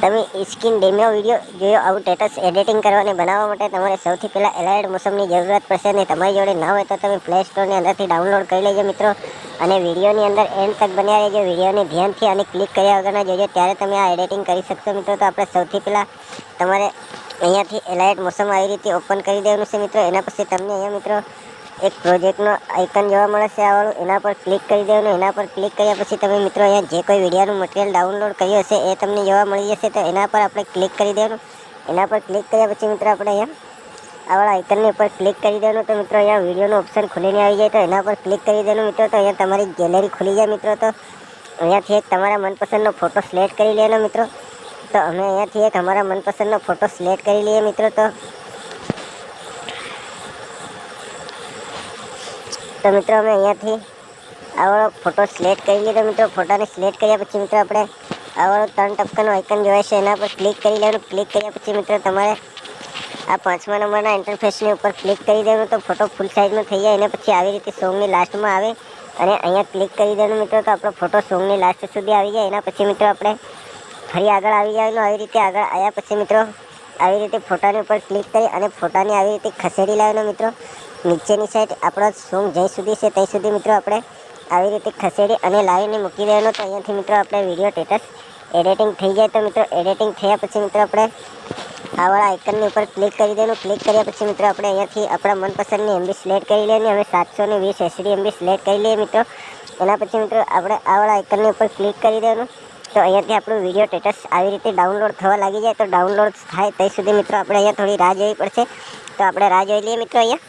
તમે screen demo video જોયો આવું સ્ટેટસ એડિટિંગ કરવા અને બનાવવા માટે તમારે સૌથી પહેલાં એલાઇડ મોશનની જરૂરત પડશે અને તમારી જોડે ના હોય તો તમે પ્લે સ્ટોરની અંદરથી ડાઉનલોડ કરી લેજો મિત્રો. અને વિડીયોની અંદર એન્ડ તક બન્યા રહેજો. વિડીયોને ધ્યાનથી અને ક્લિક કર્યા વગરના જોજો ત્યારે તમે આ એડિટિંગ કરી શકશો મિત્રો. તો આપણે સૌથી પહેલાં તમારે અહીંયાથી એલાઇડ મોશનમાં આવી રીતે ઓપન કરી દેવાનું છે મિત્રો. એના પછી તમને અહીંયા મિત્રો એક પ્રોજેક્ટનો આઇકન જોવા મળે છે આવાળું, એના પર ક્લિક કરી દેવાનું. એના પર ક્લિક કર્યા પછી તમે મિત્રો અહીંયા જે કોઈ વિડીયોનું મટીરિયલ ડાઉનલોડ કર્યું હશે એ તમને જોવા મળી જશે. તો એના પર આપણે ક્લિક કરી દેવાનું. એના પર ક્લિક કર્યા પછી મિત્રો આપણે અહીંયા આવાળા આઇકનની ઉપર ક્લિક કરી દેવાનું. તો મિત્રો અહીંયા વિડીયોનું ઓપ્શન ખુલીને આવી જાય તો એના પર ક્લિક કરી દેવાનું મિત્રો. તો અહીંયા તમારી ગેલેરી ખુલી જાય મિત્રો. તો અહીંયાથી એક તમારા મનપસંદનો ફોટો સિલેક્ટ કરી લેવાનો મિત્રો. તો અમે અહીંયાથી એક અમારા મનપસંદનો ફોટો સિલેક્ટ કરી લઈએ મિત્રો. તો મિત્રો અમે અહીંયાથી આવાળો ફોટો સિલેક્ટ કરી લીધો મિત્રો. ફોટાને સિલેક્ટ કર્યા પછી મિત્રો આપણે આવાળો 3 ટપકાનું આઇકન જોવાય છે એના પર ક્લિક કરી લેવાનું. ક્લિક કર્યા પછી મિત્રો તમારે આ 5મા નંબરના ઇન્ટરફેસની ઉપર ક્લિક કરી દેવાનું. તો ફોટો ફૂલ સાઇઝમાં થઈ જાય. એને પછી આવી રીતે સોંગની લાસ્ટમાં આવે અને અહીંયા ક્લિક કરી દેવાનું મિત્રો. તો આપણો ફોટો સોંગની લાસ્ટ સુધી આવી જાય. એના પછી મિત્રો આપણે ફરી આગળ આવી જવાનું. આવી રીતે આગળ આવ્યા પછી મિત્રો આવી રીતે ફોટાની ઉપર ક્લિક કરી અને ફોટાને આવી રીતે ખસેડી લાવવાનો મિત્રો. નીચેની સાઈડ આપણો સોંગ જ્યાં સુધી છે ત્યાં સુધી મિત્રો આપણે આવી રીતે ખસેડી અને લાવીને મૂકી દેવાનો. તો અહીંયાથી મિત્રો આપણે વિડીયો સ્ટેટસ એડિટિંગ થઈ જાય. તો મિત્રો એડિટિંગ થયા પછી મિત્રો આપણે આવાળા આઇકનની ઉપર ક્લિક કરી દેવાનું. ક્લિક કર્યા પછી મિત્રો આપણે અહીંયાથી આપણા મનપસંદની MB સિલેક્ટ કરી લેવાની. હવે 720 HD MB સિલેક્ટ કરી લઈએ મિત્રો. એના પછી મિત્રો આપણે આવાળા આઇકનની ઉપર ક્લિક કરી દેવાનું. તો અહીંયાથી આપણું વિડીયો સ્ટેટસ આવી રીતે ડાઉનલોડ થવા લાગી જાય. તો ડાઉનલોડ થાય ત્યાં સુધી મિત્રો આપણે અહીંયા થોડી રાહ જોવી પડશે. તો આપણે રાહ જોઈ લઈએ મિત્રો અહીંયા.